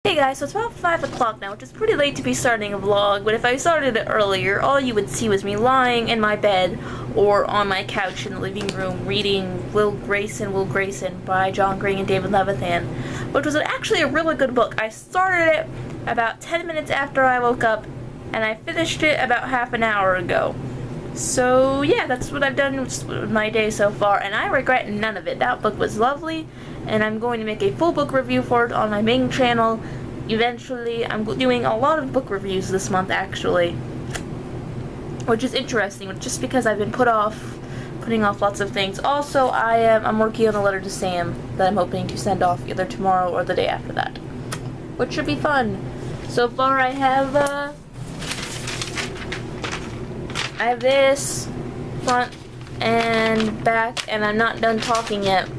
Hey guys, so it's about 5 o'clock now, which is pretty late to be starting a vlog, but if I started it earlier, all you would see was me lying in my bed or on my couch in the living room reading Will Grayson by John Green and David Levithan, which was actually a really good book. I started it about 10 minutes after I woke up, and I finished it about half an hour ago. So yeah, that's what I've done with my day so far, and I regret none of it. That book was lovely, and I'm going to make a full book review for it on my main channel eventually. I'm doing a lot of book reviews this month actually, which is interesting, just because I've been putting off lots of things. Also, I'm working on a letter to Sam that I'm hoping to send off either tomorrow or the day after that, which should be fun. So far I have this front and back, and I'm not done talking yet.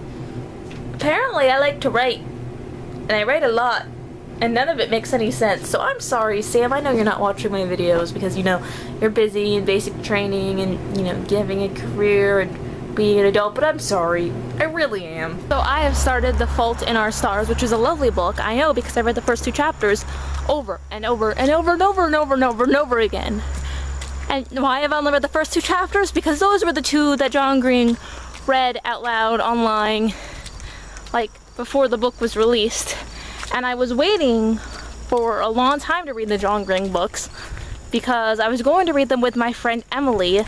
Apparently I like to write, and I write a lot, and none of it makes any sense. So I'm sorry, Sam, I know you're not watching my videos because, you know, you're busy in basic training and, you know, having a career and being an adult, but I'm sorry. I really am. So I have started The Fault in Our Stars, which is a lovely book. I know, because I read the first 2 chapters over and over and over and over and over and over and over again. And why have I only read the first 2 chapters? Because those were the 2 that John Green read out loud online, like, before the book was released. And I was waiting for a long time to read the John Green books because I was going to read them with my friend Emily,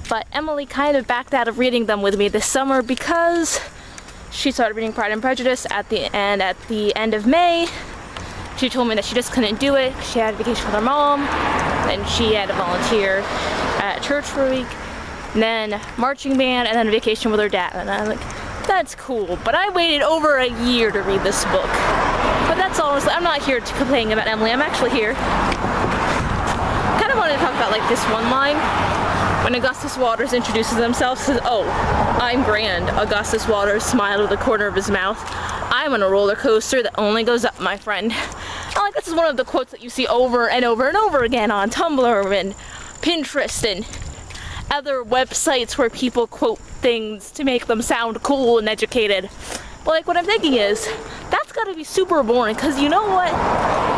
but Emily kind of backed out of reading them with me this summer because she started reading Pride and Prejudice at the end of May. She told me that she just couldn't do it. She had a vacation with her mom, and she had to volunteer at church for a week, and then marching band, and then a vacation with her dad. And I'm like, that's cool, but I waited over a year to read this book. But that's honestly, I'm not here to complain about Emily. I'm actually here. Kind of wanted to talk about like this one line when Augustus Waters introduces himself. Says, "Oh, I'm Grand." Augustus Waters smiled with the corner of his mouth. "I'm on a roller coaster that only goes up, my friend." I like, this is one of the quotes that you see over and over and over again on Tumblr and Pinterest and other websites where people quote things to make them sound cool and educated. But like, what I'm thinking is, that's gotta be super boring, because you know what?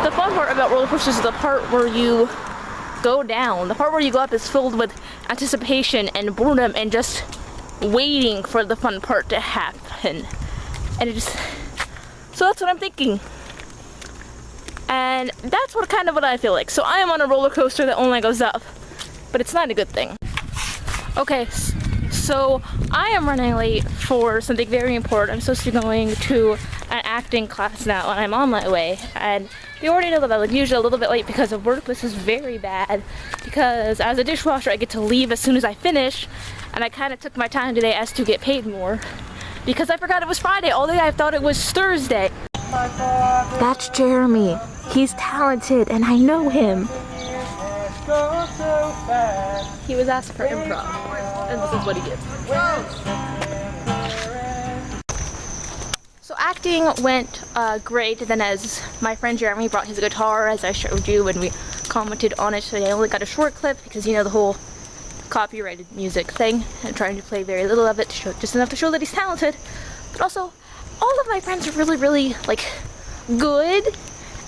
The fun part about roller coasters is the part where you go down. The part where you go up is filled with anticipation and boredom and just waiting for the fun part to happen. And it just, so that's what I'm thinking. And that's what I feel like. So I am on a roller coaster that only goes up, but it's not a good thing. Okay, so I am running late for something very important. I'm supposed to be going to an acting class now, and I'm on my way. And you already know that I'm usually a little bit late because of work. This is very bad because as a dishwasher, I get to leave as soon as I finish, and I kind of took my time today as to get paid more because I forgot it was Friday. All day I thought it was Thursday. That's Jeremy. He's talented, and I know him. He was asked for improv, and this is what he gets. So acting went great. Then as my friend Jeremy brought his guitar, as I showed you, and we commented on it, so I only got a short clip because, you know, the whole copyrighted music thing, and trying to play very little of it to show, just enough to show that he's talented. But also, all of my friends are really, really, like, good,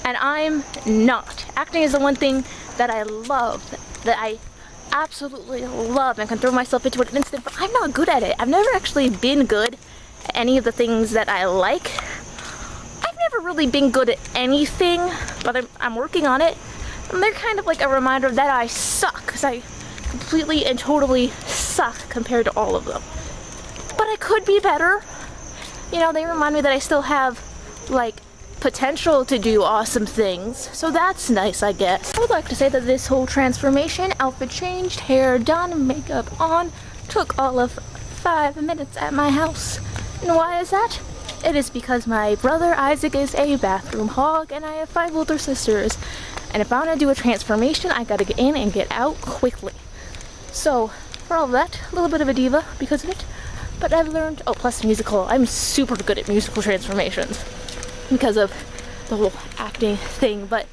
and I'm not. Acting is the one thing that I love, that I absolutely love and can throw myself into it in an instant, but I'm not good at it. I've never actually been good at any of the things that I like. I've never really been good at anything, but I'm working on it. And they're kind of like a reminder that I suck, because I completely and totally suck compared to all of them. But I could be better. You know, they remind me that I still have, like, potential to do awesome things, so that's nice, I guess. I would like to say that this whole transformation, outfit changed, hair done, makeup on, took all of 5 minutes at my house. And why is that? It is because my brother Isaac is a bathroom hog, and I have 5 older sisters. And if I want to do a transformation, I gotta get in and get out quickly. So, for all of that, a little bit of a diva because of it. But I've learned, oh, plus musical, I'm super good at musical transformations because of the whole acting thing, but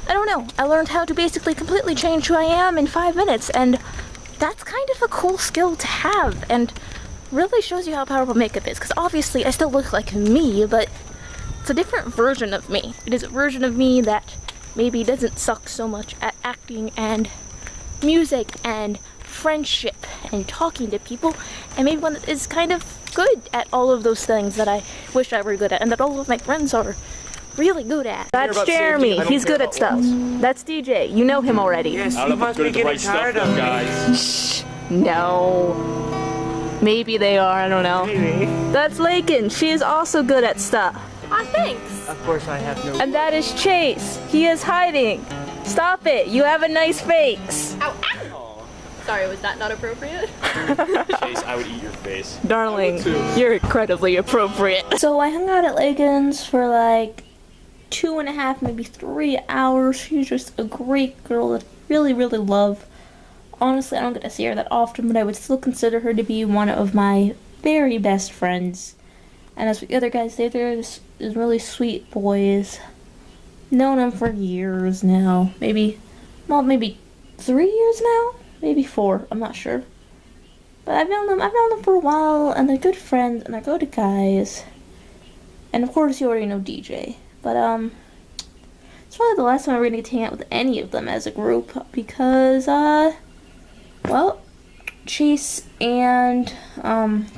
I don't know, I learned how to basically completely change who I am in 5 minutes, and that's kind of a cool skill to have, and really shows you how powerful makeup is, because obviously I still look like me, but It's a different version of me. It is a version of me that maybe doesn't suck so much at acting and music and friendship and talking to people, and maybe one that is kind of good at all of those things that I wish I were good at and that all of my friends are really good at. That's Jeremy. He's good at stuff. That's DJ. You know him already. Yes, he must be getting tired of guys. No. Maybe they are. I don't know. Maybe. That's Lakin. She is also good at stuff. Ah, thanks. Of course I have no... And that is Chase. He is hiding. Stop it. You have a nice face. Ow, ow. Sorry, was that not appropriate? Chase, I would eat your face. Darling, you're incredibly appropriate. So I hung out at Lakin's for like 2.5, maybe 3 hours. She's just a great girl that I really, really love. Honestly, I don't get to see her that often, but I would still consider her to be one of my very best friends. And as the other guys say, they're just really sweet boys. Known them for years now. Maybe 3 years now? Maybe 4, I'm not sure. But I've known them for a while, and they're good friends, and they're good guys. And of course you already know DJ. But it's probably the last time we're gonna get to hang out with any of them as a group, because well, Chase and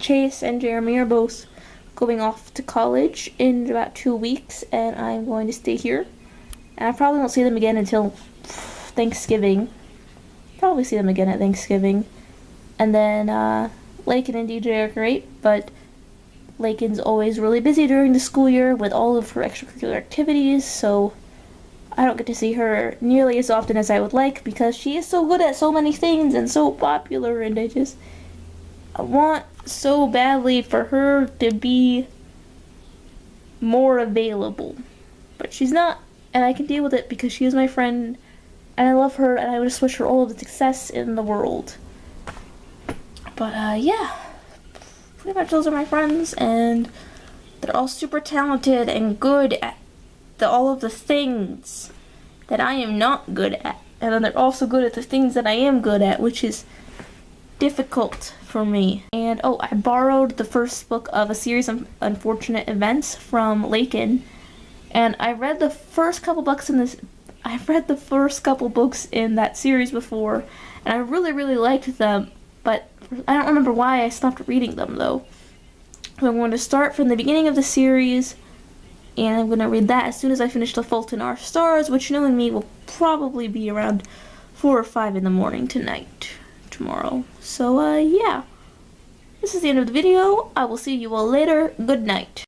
Jeremy are both going off to college in about 2 weeks, and I'm going to stay here. And I probably won't see them again until Thanksgiving. Probably see them again at Thanksgiving. And then Lakin and DJ are great, but Lakin's always really busy during the school year with all of her extracurricular activities, so I don't get to see her nearly as often as I would like, because she is so good at so many things and so popular, and I want so badly for her to be more available. But she's not, and I can deal with it because she is my friend, and I love her, and I would just wish her all of the success in the world. But yeah, pretty much those are my friends, and they're all super talented and good at all of the things that I am not good at. And then they're also good at the things that I am good at, which is difficult for me. And oh, I borrowed the first book of a series of unfortunate events from Lakin, and I read the first couple books in this. I've read the first couple books in that series before, and I really, really liked them, but I don't remember why I stopped reading them though. So I'm going to start from the beginning of the series, and I'm going to read that as soon as I finish The Fault in Our Stars, which, knowing me, will probably be around 4 or 5 in the morning tomorrow. So yeah, this is the end of the video. I will see you all later. Good night.